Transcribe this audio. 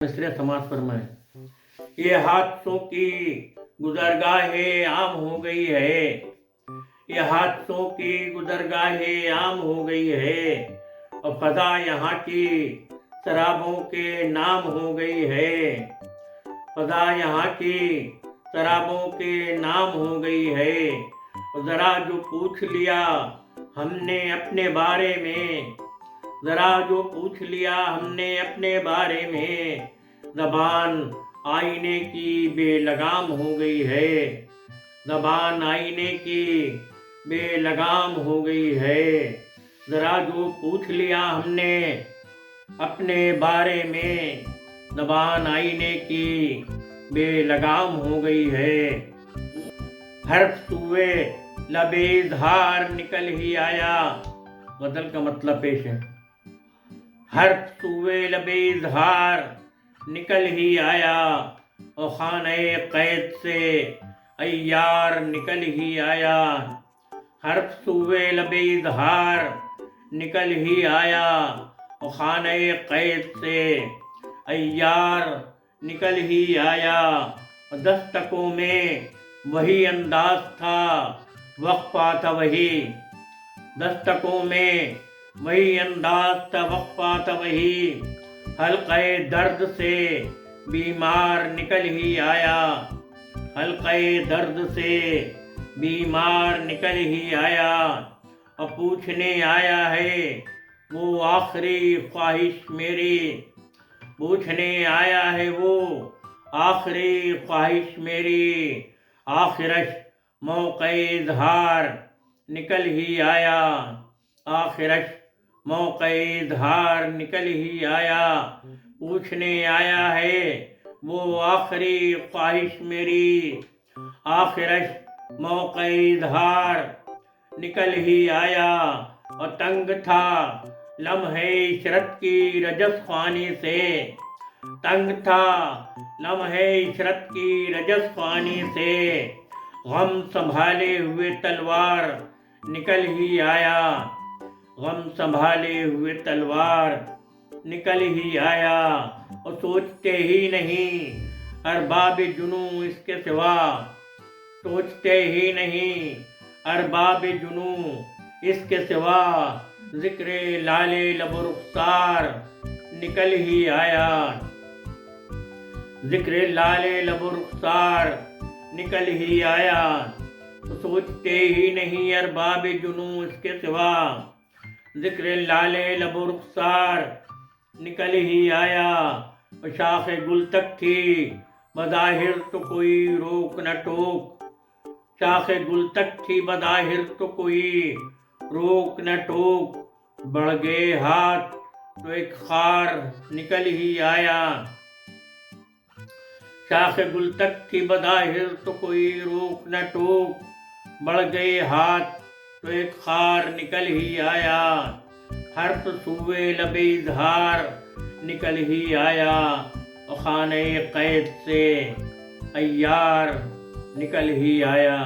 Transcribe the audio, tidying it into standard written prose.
मिसरे समाज फरमाए, ये हादसों की गुजरगाहें आम हो गई है, ये हादसों की गुजरगाहें आम हो गई है, और फजा यहाँ की शराबों के नाम हो गई है, फजा यहाँ की शराबों के नाम हो गई है। और जरा जो पूछ लिया हमने अपने बारे में, जरा जो पूछ लिया हमने अपने बारे में, ज़बान आईने की बेलगाम हो गई है, ज़बान आईने की बेलगाम हो गई है। जरा जो पूछ लिया हमने अपने बारे में, ज़बान आईने की बेलगाम हो गई है। हर सूए लबे इज़हार निकल ही आया, गज़ल का मतलब पेश है। हर सूए लबे इज़हार निकल ही आया, और खाने कैद से अय्यार निकल ही आया। हर सूए लबे इज़हार निकल ही आया, और खाने कैद से अय्यार निकल ही आया। और दस्तकों में वही अंदाज था, वक्फा था वही, दस्तकों में वही अंदाज था, वक्फा था वही। हल्क़े दर्द से बीमार निकल ही आया, हल्क़े दर्द से बीमार निकल ही आया। और पूछने आया है वो आखिरी ख्वाहिश मेरी, पूछने आया है वो आखिरी ख्वाहिश मेरी। आखिरश मौक़े इज़हार निकल ही आया, आखिरश मौक़े इज़हार निकल ही आया। पूछने आया है वो आखिरी ख्वाहिश मेरी, आखिरश मौक़े इज़हार निकल ही आया। और तंग था लम्हे इशरत की रजस ख़्वानी से, तंग था लम्हे इशरत की रजस ख़्वानी से। गम संभाले हुए तलवार निकल ही आया, गम संभाले हुए तलवार निकल ही आया। और सोचते ही नहीं अरबाब जुनू इसके सिवा, सोचते ही नहीं अरबाब जुनू इसके सिवा। ज़िक्र लाले लबो रुख़सार निकल ही आया, ज़िक्र लाले लबो रुख़सार निकल ही आया। तो सोचते ही नहीं अरबाब जुनू इसके सिवा, ज़िक्र लाले लबो रुख़सार निकल ही आया। और शाख़े गुल तक थी बज़ाहिर तो कोई रोक न टोक, शाख़े गुल तक थी बज़ाहिर तो कोई रोक न टोक। बढ़ गए हाथ तो एक खार निकल ही आया, शाख़े गुल तक थी बज़ाहिर तो कोई रोक न टोक। बढ़ गए हाथ तो एक खार निकल ही आया। हर सूए लबे इज़हार निकल ही आया, और खाने कैद से अय्यार निकल ही आया।